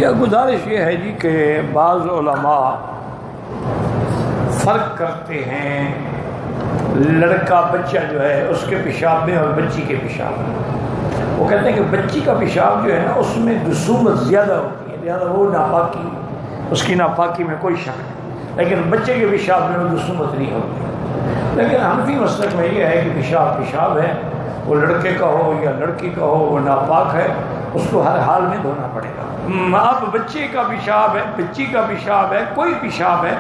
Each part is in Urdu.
یہ گزارش یہ ہے جی کہ بعض علماء فرق کرتے ہیں لڑکا بچہ جو ہے اس کے پیشاب میں اور بچی کے پیشاب میں۔ وہ کہتے ہیں کہ بچی کا پیشاب جو ہے نا اس میں رسومت زیادہ ہوتی ہے، لہٰذا وہ ناپاکی، اس کی ناپاکی میں کوئی شک نہیں، لیکن بچے کے پیشاب میں وہ رسومت نہیں ہوتی۔ لیکن حنفی مسلک میں یہ ہے کہ پیشاب پیشاب ہے، وہ لڑکے کا ہو یا لڑکی کا ہو، وہ ناپاک ہے، اس کو ہر حال میں دھونا پڑے گا۔ اب بچے کا پیشاب ہے، بچی کا پیشاب ہے، کوئی پیشاب ہے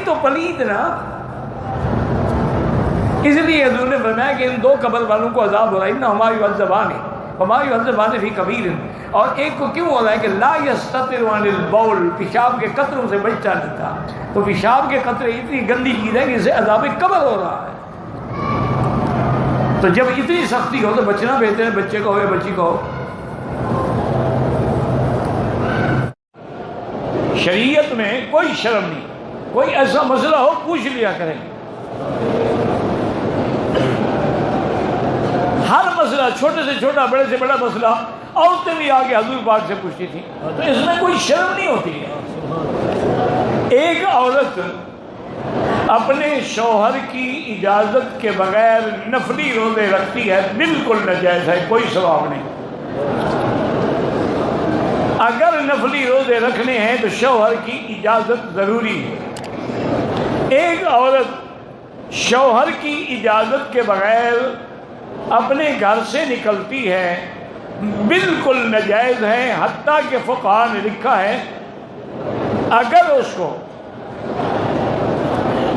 تو پلید نا، اس لیے حضور نے فرمایا کہ ان دو قبر والوں کو عذاب ہو رہا ہے، انہما یعذبان وما یعذبان فی کبیر، اور ایک کو کیوں ہو رہا ہے کہ لا یستتر عن البول، پیشاب کے قطروں سے بچتا نہیں تھا، تو پیشاب کے قطرے اتنی گندی چیز ہے کہ اسے عذاب قبر ہو رہا ہے۔ تو جب اتنی سختی ہو تو بچنا بہتر ہے، بچے کو ہو یا بچی کو ہو۔ شریعت میں کوئی شرم نہیں، کوئی ایسا مسئلہ ہو پوچھ لیا کریں، ہر مسئلہ، چھوٹے سے چھوٹا بڑے سے بڑا مسئلہ، عورتیں بھی آگے حضور پاک سے پوچھتی تھی، تو اس میں کوئی شرم نہیں ہوتی ہے۔ ایک عورت اپنے شوہر کی اجازت کے بغیر نفلی روزے رکھتی ہے، بالکل ناجائز ہے، کوئی ثواب نہیں۔ اگر نفلی روزے رکھنے ہیں تو شوہر کی اجازت ضروری ہے۔ ایک عورت شوہر کی اجازت کے بغیر اپنے گھر سے نکلتی ہے، بالکل ناجائز ہے، حتیٰ کہ فقہاء نے لکھا ہے اگر اس کو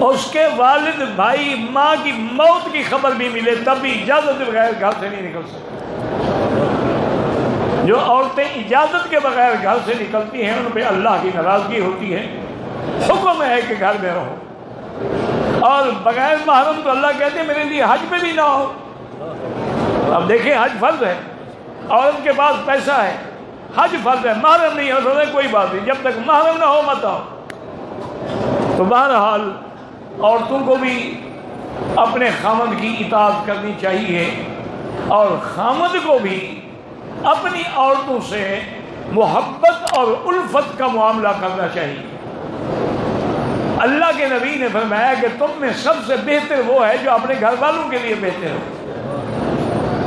اس کے والد بھائی ماں کی موت کی خبر بھی ملے تب بھی اجازت کے بغیر گھر سے نہیں نکل سکتی۔ جو عورتیں اجازت کے بغیر گھر سے نکلتی ہیں ان پہ اللہ کی ناراضگی ہوتی ہے، حکم ہے کہ گھر میں رہو، اور بغیر محرم تو اللہ کہتے ہیں میرے لیے حج پہ بھی نہ ہو۔ اب دیکھیں حج فرض ہے، عورت کے پاس پیسہ ہے، حج فرض ہے، محرم نہیں ہو سکتا، کوئی بات نہیں، جب تک محرم نہ ہو مت آؤ۔ تو بہرحال عورتوں کو بھی اپنے خامد کی اطاعت کرنی چاہیے، اور خامد کو بھی اپنی عورتوں سے محبت اور الفت کا معاملہ کرنا چاہیے۔ اللہ کے نبی نے فرمایا کہ تم میں سب سے بہتر وہ ہے جو اپنے گھر والوں کے لیے بہتر ہو۔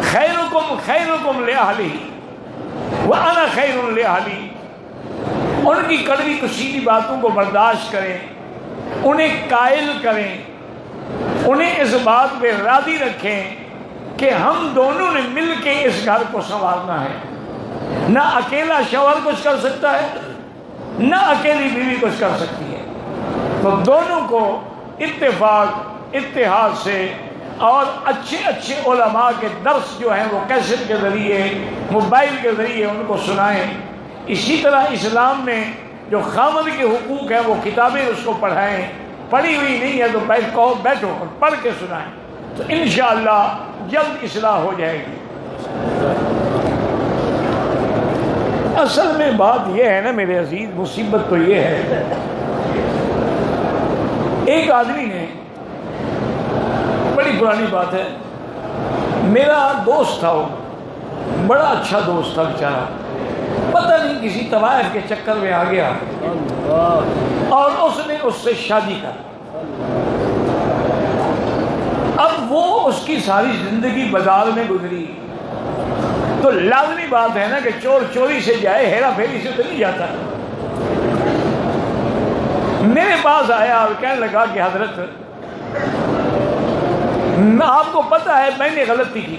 خیرکم خیرکم لأہلہ وأنا خیر لأہلی، ان کی کڑوی کشیدی باتوں کو برداشت کریں، انہیں قائل کریں، انہیں اس بات پہ راضی رکھیں کہ ہم دونوں نے مل کے اس گھر کو سنوارنا ہے۔ نہ اکیلا شوہر کچھ کر سکتا ہے، نہ اکیلی بیوی کچھ کر سکتی ہے، تو دونوں کو اتفاق اتحاد سے، اور اچھے اچھے علماء کے درس جو ہیں وہ کیسٹ کے ذریعے، موبائل کے ذریعے ان کو سنائیں۔ اسی طرح اسلام میں جو خامد کے حقوق ہیں وہ کتابیں اس کو پڑھائیں، پڑھی ہوئی نہیں ہے تو کہو بیٹھو اور پڑھ کے سنائیں، تو انشاءاللہ جلد اصلاح ہو جائے گی۔ اصل میں بات یہ ہے نا میرے عزیز، مصیبت تو یہ ہے، ایک آدمی نے، بڑی پرانی بات ہے، میرا دوست تھا، وہ بڑا اچھا دوست تھا بیچارہ، پتہ نہیں کسی طوائف کے چکر میں آ گیا اور اس نے اس سے شادی کر۔ اب وہ اس کی ساری زندگی بازار میں گزری، تو لازمی بات ہے نا کہ چور چوری سے جائے، ہیرا پھیری سے تو نہیں جاتا۔ میرے پاس آیا اور کہنے لگا کہ حضرت آپ کو پتہ ہے میں نے غلطی کی،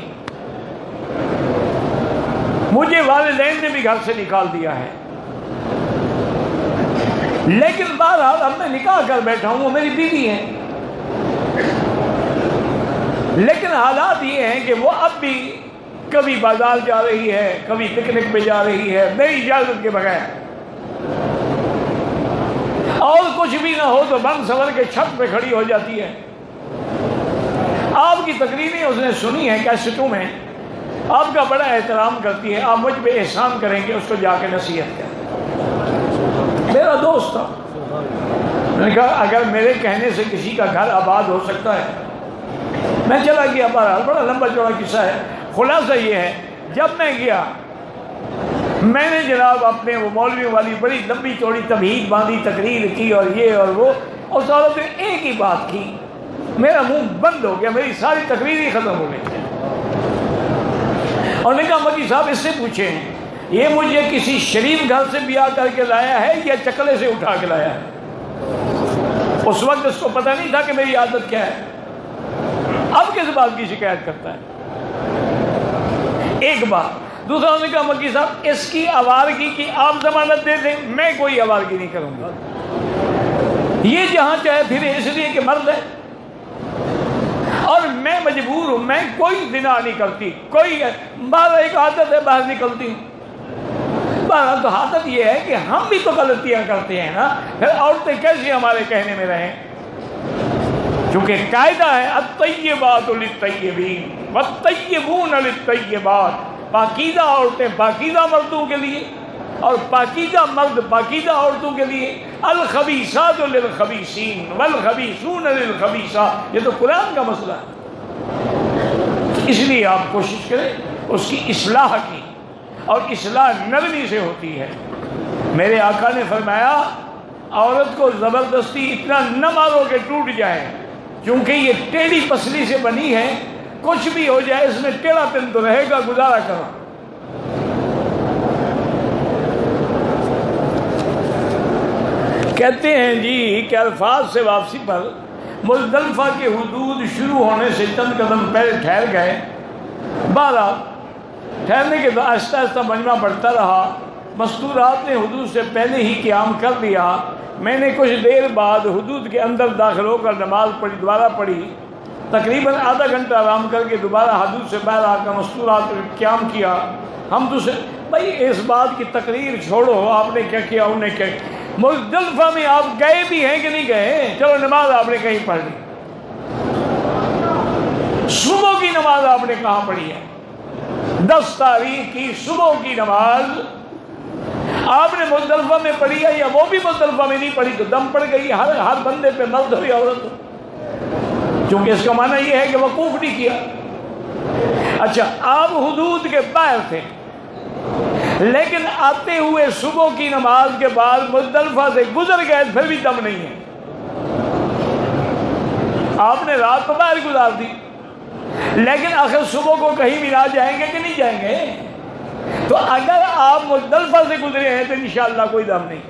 مجھے والدین نے بھی گھر سے نکال دیا ہے، لیکن بہرحال اب میں نکاح کر بیٹھا ہوں، وہ میری بیوی ہے، لیکن حالات یہ ہیں کہ وہ اب بھی کبھی بازار جا رہی ہے، کبھی پکنک پہ جا رہی ہے میری اجازت کے بغیر، اور کچھ بھی نہ ہو تو بن سور کے چھت پہ کھڑی ہو جاتی ہے۔ آپ کی تقریریں اس نے سنی ہیں کیسٹوں میں، آپ کا بڑا احترام کرتی ہے، آپ مجھ پہ احسان کریں کہ اس کو جا کے نصیحت کریں۔ میرا دوست تھا، میں نے کہا اگر میرے کہنے سے کسی کا گھر آباد ہو سکتا ہے، میں چلا گیا۔ بہرحال بڑا لمبا چوڑا قصہ ہے، خلاصہ یہ ہے جب میں گیا میں نے جناب اپنے وہ مولویوں والی بڑی لمبی چوڑی تمہید باندھی، تقریر کی اور یہ اور وہ، اور صاحب نے ایک ہی بات کی، میرا منہ بند ہو گیا، میری ساری تقریر ہی ختم ہو گئی. اور نے کہا مکی صاحب اس سے پوچھیں یہ مجھے کسی شریف گھر سے بیاہ کر کے لایا ہے یا چکلے سے اٹھا کے لایا ہے؟ اس وقت اس کو پتہ نہیں تھا کہ میری عادت کیا ہے. اب کس بات کی شکایت کرتا ہے؟ ایک بات. دوسرا انہوں نے کہا مکی صاحب اس کی آوارگی کی آپ ضمانت دے دیں، میں کوئی آوارگی نہیں کروں گا، یہ جہاں چاہے پھر اس لیے کہ مرد ہے، اور میں مجبور ہوں، میں کوئی زنا نہیں کرتی، کوئی باہر ایک عادت ہے باہر نکلتی ہوں. باہر تو عادت یہ ہے کہ ہم بھی تو غلطیاں کرتے ہیں نا، پھر عورتیں کیسے ہمارے کہنے میں رہیں؟ کیونکہ قاعدہ ہے الطیبات للطیبین والطیبون للطیبات، پاکیزہ عورتیں پاکیزہ مردوں کے لیے اور پاکیزہ مرد پاکیزہ عورتوں کے لیے. الخبیثات للخبیثین والخبیثون للخبیثات، یہ تو قرآن کا مسئلہ ہے. اس لیے آپ کوشش کریں اس کی اصلاح کی، اور اصلاح نرمی سے ہوتی ہے. میرے آقا نے فرمایا عورت کو زبردستی اتنا نہ مارو کہ ٹوٹ جائے، کیونکہ یہ ٹیڑھی پسلی سے بنی ہے، کچھ بھی ہو جائے اس میں ٹیڑھا پن تو رہے گا، گزارا کرو. کہتے ہیں جی کہ الفاظ سے واپسی پر مزدلفہ کے حدود شروع ہونے سے چند قدم پہلے ٹھہر گئے. بہرحال ٹھہرنے کے بعد آہستہ آہستہ مجمع بڑھتا رہا. مستورات نے حدود سے پہلے ہی قیام کر لیا. میں نے کچھ دیر بعد حدود کے اندر داخل ہو کر نماز پڑھی، دوبارہ پڑھی. تقریباً آدھا گھنٹہ آرام کر کے دوبارہ حدود سے باہر آ کر مستورات نے قیام کیا. ہم دوسرے بھائی اس بات کی تقریر چھوڑو، آپ نے کیا کیا انہیں کیا کیا. مزدلفہ میں آپ گئے بھی ہیں کہ نہیں گئے؟ چلو نماز آپ نے کہیں پڑھ لی. صبح کی نماز آپ نے کہاں پڑھی ہے؟ 10 تاریخ کی صبح کی نماز آپ نے مزدلفہ میں پڑھی ہے، یا وہ بھی مزدلفہ میں نہیں پڑھی تو دم پڑ گئی ہر بندے پہ، مرد ہو یا عورت ہو، کیونکہ اس کا معنی یہ ہے کہ وقوف نہیں کیا. اچھا آپ حدود کے باہر تھے، لیکن آتے ہوئے صبح کی نماز کے بعد مزدلفہ سے گزر گئے، پھر بھی دم نہیں ہے. آپ نے رات تو باہر گزار دی، لیکن آخر صبح کو کہیں ملا جائیں گے کہ نہیں جائیں گے؟ تو اگر آپ مزدلفہ سے گزرے ہیں تو انشاءاللہ کوئی دم نہیں.